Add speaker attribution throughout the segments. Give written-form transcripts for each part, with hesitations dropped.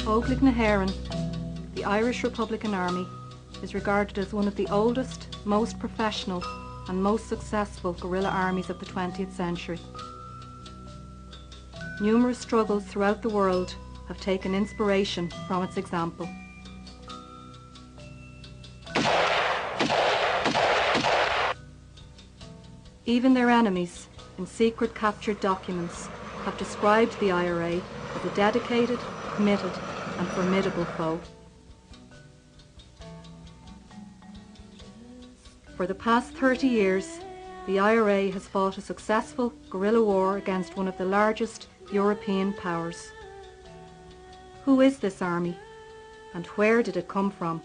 Speaker 1: Óglaigh na hÉireann, the Irish Republican Army, is regarded as one of the oldest, most professional and most successful guerrilla armies of the 20th century. Numerous struggles throughout the world have taken inspiration from its example. Even their enemies, in secret captured documents, have described the IRA as a dedicated, committed and formidable foe. For the past 30 years, the IRA has fought a successful guerrilla war against one of the largest European powers. Who is this army, and where did it come from?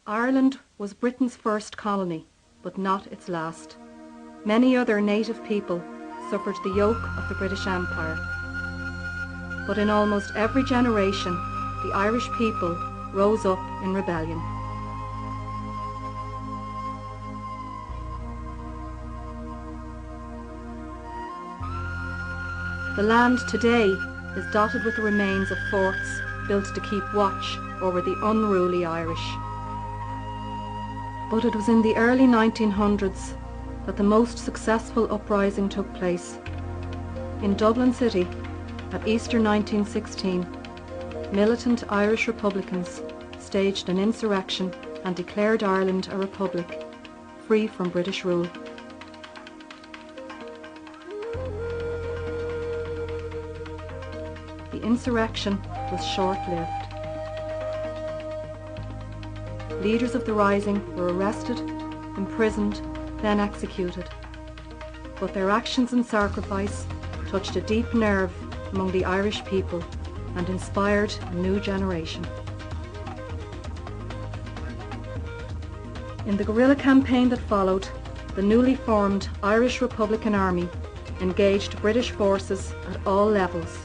Speaker 1: Ireland was Britain's first colony, but not its last. Many other native people suffered the yoke of the British Empire. But in almost every generation, the Irish people rose up in rebellion. The land today is dotted with the remains of forts built to keep watch over the unruly Irish. But it was in the early 1900s that the most successful uprising took place. In Dublin City, at Easter 1916, militant Irish Republicans staged an insurrection and declared Ireland a republic, free from British rule. The insurrection was short-lived. Leaders of the rising were arrested, imprisoned, then executed. But their actions and sacrifice touched a deep nerve among the Irish people and inspired a new generation. In the guerrilla campaign that followed, the newly formed Irish Republican Army engaged British forces at all levels.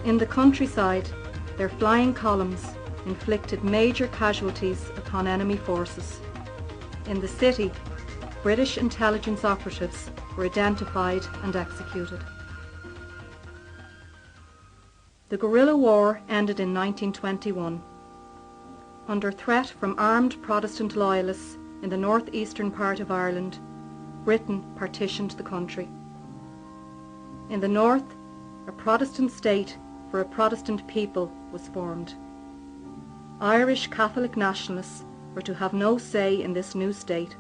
Speaker 1: In the countryside, their flying columns inflicted major casualties upon enemy forces. In the city, British intelligence operatives were identified and executed. The guerrilla war ended in 1921. Under threat from armed Protestant loyalists in the northeastern part of Ireland, Britain partitioned the country. In the north, a Protestant state for a Protestant people was formed. Irish Catholic nationalists were to have no say in this new state.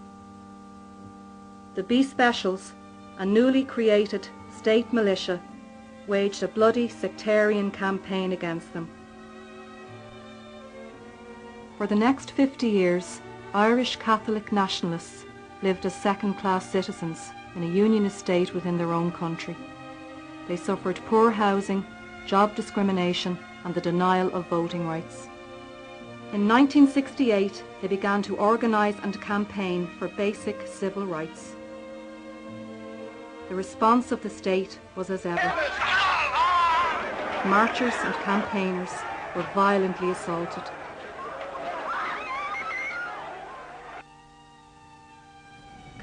Speaker 1: The B Specials, a newly created state militia, waged a bloody sectarian campaign against them. For the next 50 years, Irish Catholic nationalists lived as second-class citizens in a unionist state within their own country. They suffered poor housing, job discrimination and the denial of voting rights. In 1968, they began to organise and campaign for basic civil rights. The response of the state was as ever. Marchers and campaigners were violently assaulted.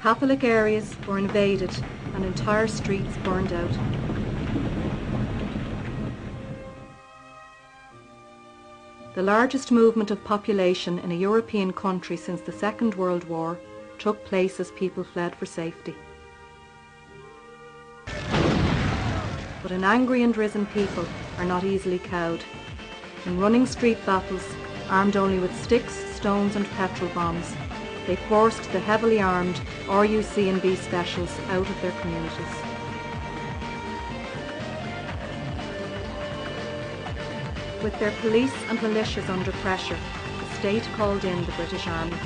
Speaker 1: Catholic areas were invaded and entire streets burned out. The largest movement of population in a European country since the Second World War took place as people fled for safety. But an angry and risen people are not easily cowed. In running street battles, armed only with sticks, stones and petrol bombs, they forced the heavily armed RUC and B Specials out of their communities. With their police and militias under pressure, the state called in the British Army.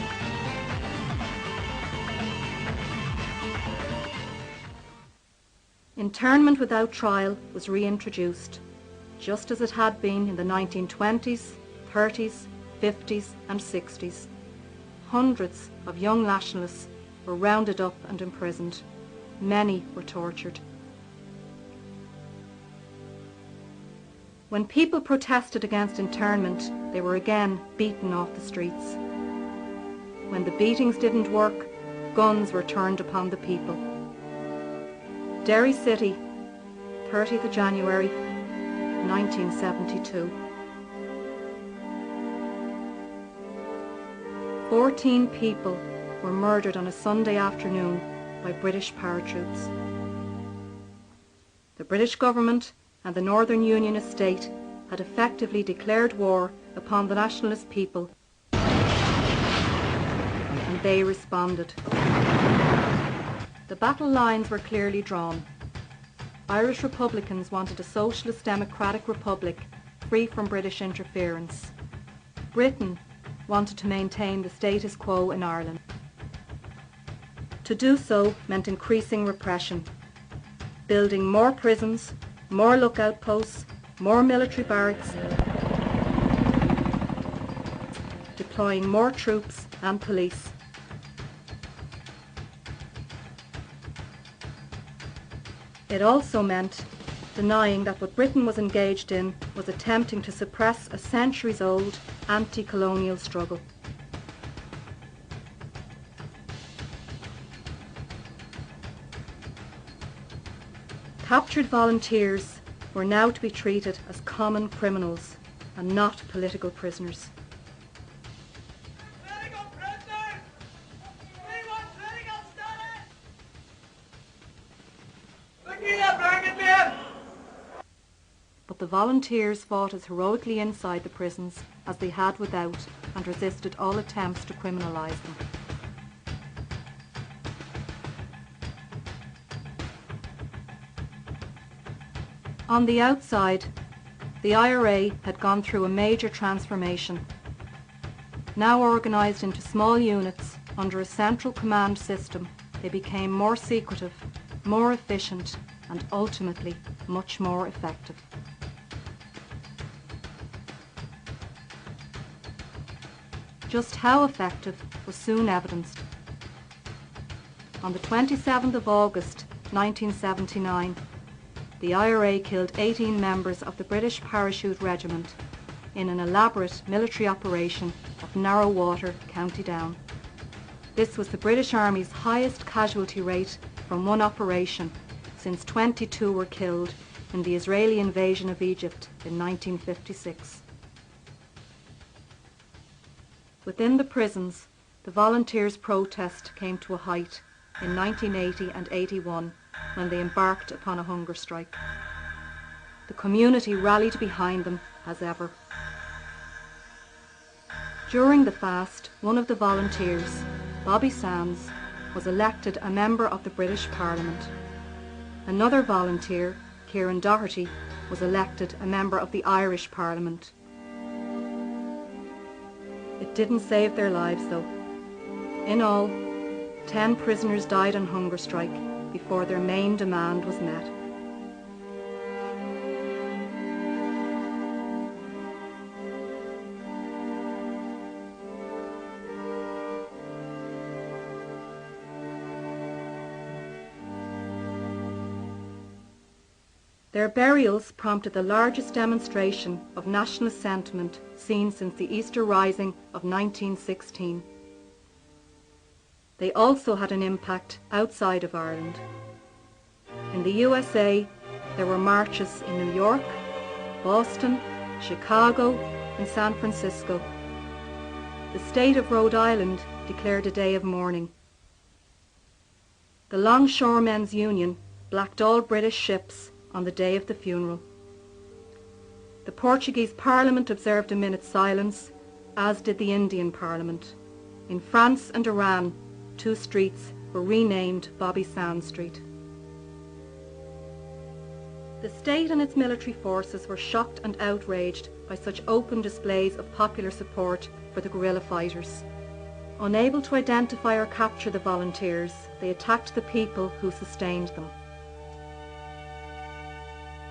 Speaker 1: Internment without trial was reintroduced, just as it had been in the 1920s, 30s, 50s and 60s. Hundreds of young nationalists were rounded up and imprisoned. Many were tortured. When people protested against internment, they were again beaten off the streets. when the beatings didn't work, guns were turned upon the people. Derry City, 30th of January, 1972. 14 people were murdered on a Sunday afternoon by British paratroops. The British government and the Northern Unionist state had effectively declared war upon the nationalist people, and they responded. The battle lines were clearly drawn. Irish Republicans wanted a socialist democratic republic free from British interference. Britain wanted to maintain the status quo in Ireland. To do so meant increasing repression, building more prisons, more lookout posts, more military barracks, deploying more troops and police. It also meant denying that what Britain was engaged in was attempting to suppress a centuries-old anti-colonial struggle. Captured volunteers were now to be treated as common criminals and not political prisoners.
Speaker 2: Political prisoners! We want political status! Look at that blanket, man!
Speaker 1: But the volunteers fought as heroically inside the prisons as they had without, and resisted all attempts to criminalise them. On the outside, the IRA had gone through a major transformation. Now organised into small units under a central command system, they became more secretive, more efficient, and ultimately much more effective. Just how effective was soon evidenced. On the 27th of August 1979, the IRA killed 18 members of the British Parachute Regiment in an elaborate military operation off Narrow Water, County Down. This was the British Army's highest casualty rate from one operation, since 22 were killed in the Israeli invasion of Egypt in 1956. Within the prisons, the volunteers' protest came to a height in 1980 and 81 when they embarked upon a hunger strike. The community rallied behind them as ever. During the fast, one of the volunteers, Bobby Sands, was elected a member of the British Parliament. Another volunteer, Kieran Doherty, was elected a member of the Irish Parliament. It didn't save their lives though. In all, 10 prisoners died on hunger strike before their main demand was met. Their burials prompted the largest demonstration of nationalist sentiment seen since the Easter Rising of 1916. They also had an impact outside of Ireland. In the USA, there were marches in New York, Boston, Chicago, and San Francisco. The state of Rhode Island declared a day of mourning. The Longshoremen's Union blacked all British ships on the day of the funeral. The Portuguese Parliament observed a minute's silence, as did the Indian Parliament. In France and Iran, 2 streets were renamed Bobby Sands Street. The state and its military forces were shocked and outraged by such open displays of popular support for the guerrilla fighters. Unable to identify or capture the volunteers, they attacked the people who sustained them.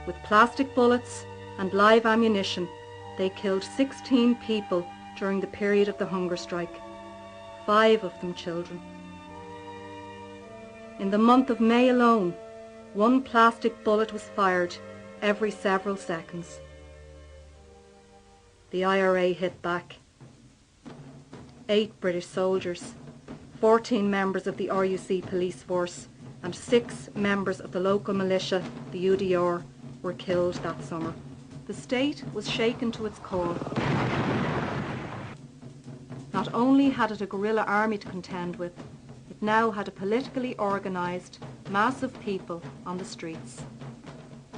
Speaker 1: With plastic bullets and live ammunition, they killed 16 people during the period of the hunger strike, 5 of them children. In the month of May alone, 1 plastic bullet was fired every several seconds. The IRA hit back. 8 British soldiers, 14 members of the RUC police force and 6 members of the local militia, the UDR, were killed that summer. The state was shaken to its core. Not only had it a guerrilla army to contend with, it now had a politically organised mass of people on the streets.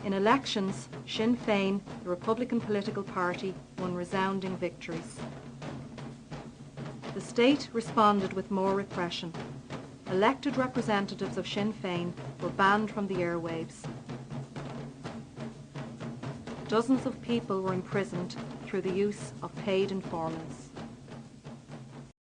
Speaker 1: In elections, Sinn Féin, the Republican political party, won resounding victories. The state responded with more repression. Elected representatives of Sinn Féin were banned from the airwaves. Dozens of people were imprisoned through the use of paid informants.